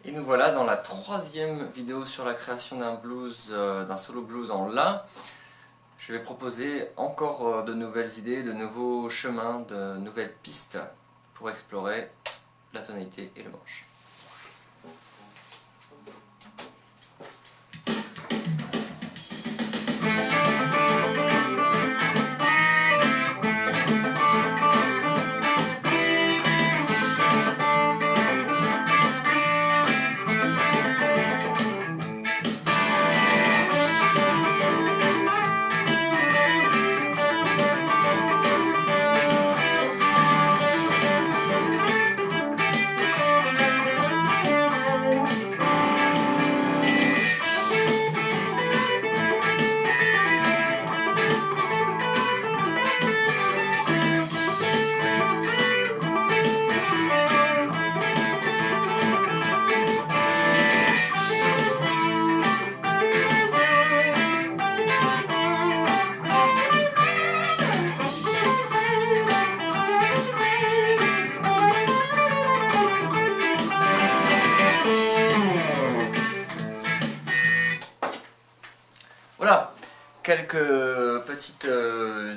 Et nous voilà dans la troisième vidéo sur la création d'un blues, d'un solo blues en La. Je vais proposer encore de nouvelles idées, de nouveaux chemins, de nouvelles pistes pour explorer la tonalité et le manche. Voilà, quelques petites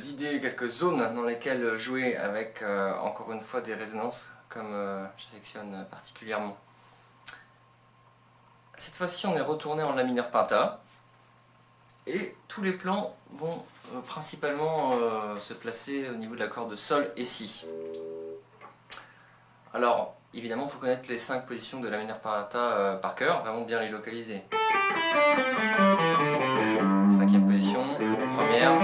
idées, quelques zones dans lesquelles jouer avec encore une fois des résonances comme j'affectionne particulièrement. Cette fois-ci on est retourné en La mineur penta et tous les plans vont principalement se placer au niveau de la corde Sol et Si. Alors évidemment il faut connaître les 5 positions de La mineur penta par cœur, vraiment bien les localiser. 5e position, première,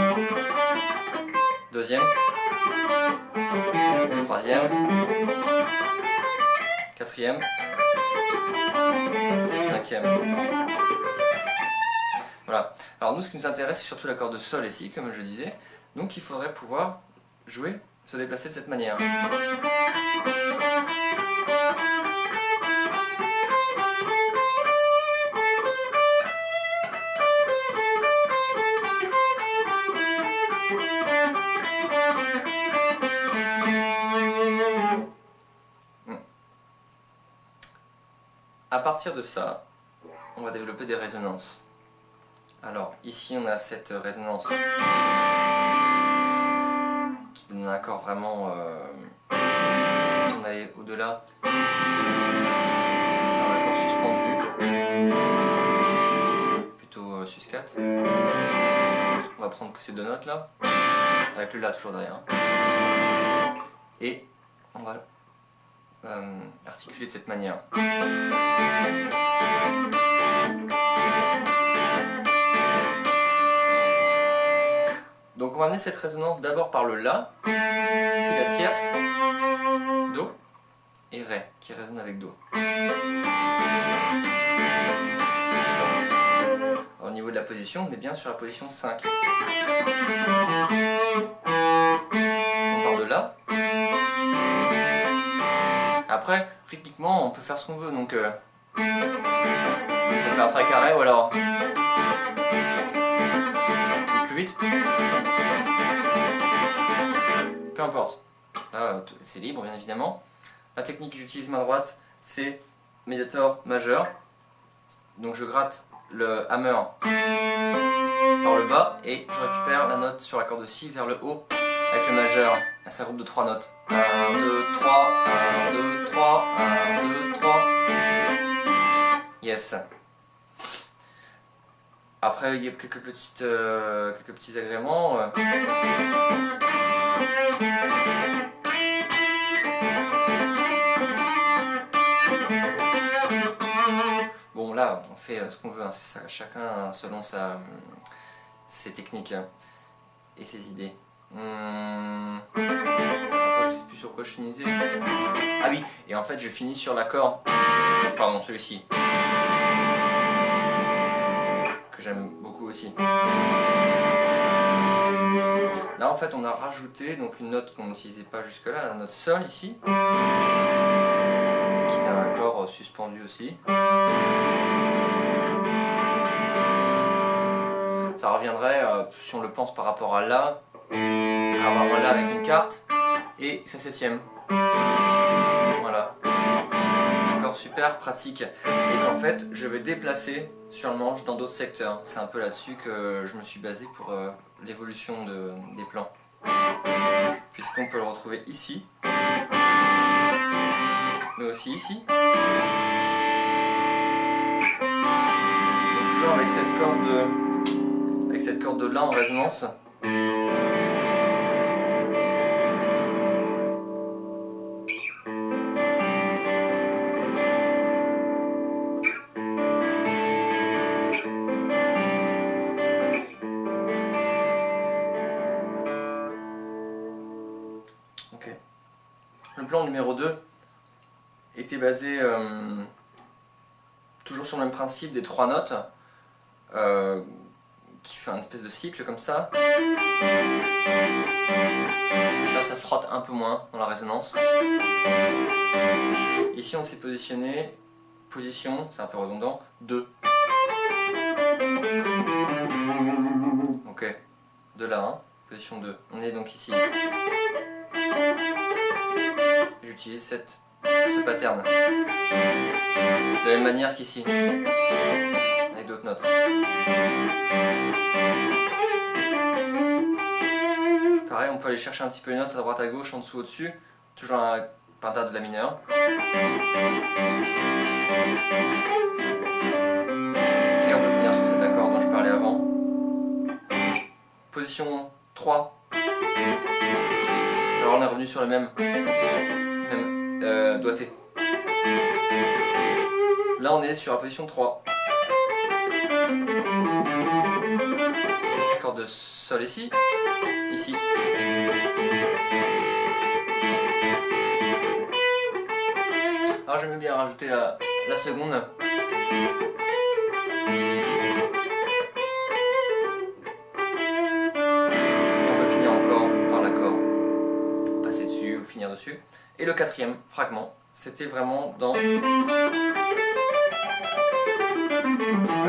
2e, 3e, 4e, 5e. Voilà. Alors nous ce qui nous intéresse c'est surtout la corde Sol et Si comme je le disais. Donc il faudrait pouvoir jouer, se déplacer de cette manière. À partir de ça, on va développer des résonances. Alors ici on a cette résonance qui donne un accord vraiment, si on allait au-delà, c'est un accord suspendu, plutôt sus 4. On va prendre que ces deux notes là, avec le La toujours derrière. Et on va articuler de cette manière. Donc on va amener cette résonance d'abord par le La, puis la tierce, Do et Ré qui résonne avec Do. Alors, au niveau de la position, on est bien sur la position 5. On part de là. Après, rythmiquement, on peut faire ce qu'on veut, donc on peut faire un trait carré ou alors plus vite. Peu importe. Là, c'est libre, bien évidemment. La technique que j'utilise main droite, c'est médiator majeur. Donc je gratte le hammer par le bas et je récupère la note sur la corde Si vers le haut avec le majeur. C'est un groupe de 3 notes. 1, 2, 3, 1, 2, 3, 1, 2, 3. Yes. Après, il y a quelques petits agréments. Bon, là, on fait ce qu'on veut, hein, c'est ça, chacun selon ses techniques et ses idées. Après, je sais plus sur quoi je finissais. Ah oui, et en fait, je finis sur l'accord. Pardon, celui-ci. Que j'aime beaucoup aussi. Là, en fait, on a rajouté donc une note qu'on n'utilisait pas jusque-là, la note Sol ici. Et qui est un accord suspendu aussi. Ça reviendrait, si on le pense par rapport à La, à avoir La avec une carte et sa 7e. Voilà. Accord super pratique et qu'en fait je vais déplacer sur le manche dans d'autres secteurs. C'est un peu là-dessus que je me suis basé pour l'évolution des plans. Puisqu'on peut le retrouver ici, mais aussi ici. Donc toujours avec cette corde de La en résonance. Ok. Le plan numéro 2 était basé toujours sur le même principe des 3 notes, qui fait un espèce de cycle comme ça. Là ça frotte un peu moins dans la résonance. Ici on s'est positionné, position, c'est un peu redondant, 2. Ok, de là, hein, position 2. On est donc ici. J'utilise ce pattern. De la même manière qu'ici, avec d'autres notes. Pareil, on peut aller chercher un petit peu les notes à droite à gauche, en dessous, au-dessus. Toujours un pentatone de La mineur. Et on peut finir sur cet accord dont je parlais avant. Position 3. Alors on est revenu sur le même doigté. Là on est sur la position 3. Accord de Sol ici. Ici. Alors j'aime bien rajouter la seconde. Et on peut finir encore par l'accord. Passer dessus ou finir dessus. Et le 4e fragment, c'était vraiment dans... Là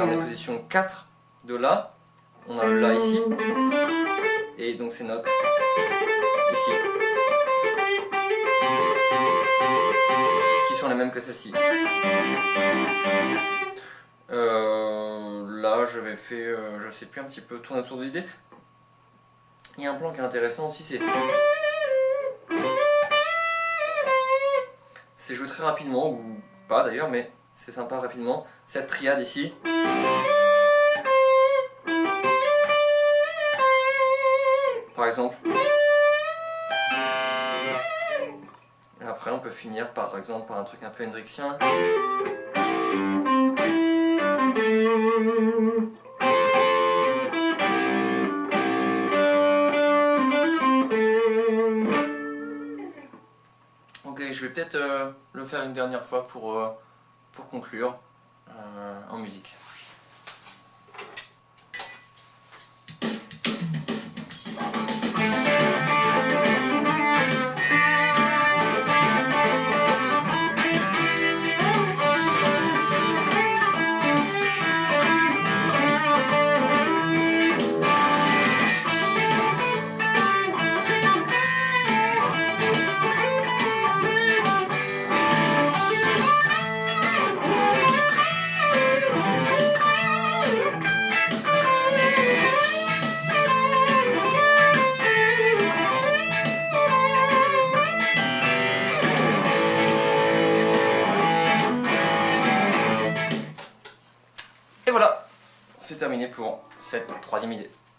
on est position 4 de La. On a le La ici. Et donc ces notes ici. Qui sont les mêmes que celle-ci. Là j'avais fait, je sais plus, un petit peu tourner autour de l'idée. Il y a un plan qui est intéressant aussi, c'est joué très rapidement, ou pas d'ailleurs, mais c'est sympa rapidement. Cette triade ici. Par exemple. Et après on peut finir par exemple par un truc un peu hendrixien. Ok, je vais peut-être le faire une dernière fois pour conclure en musique. Et voilà, c'est terminé pour cette 3e idée.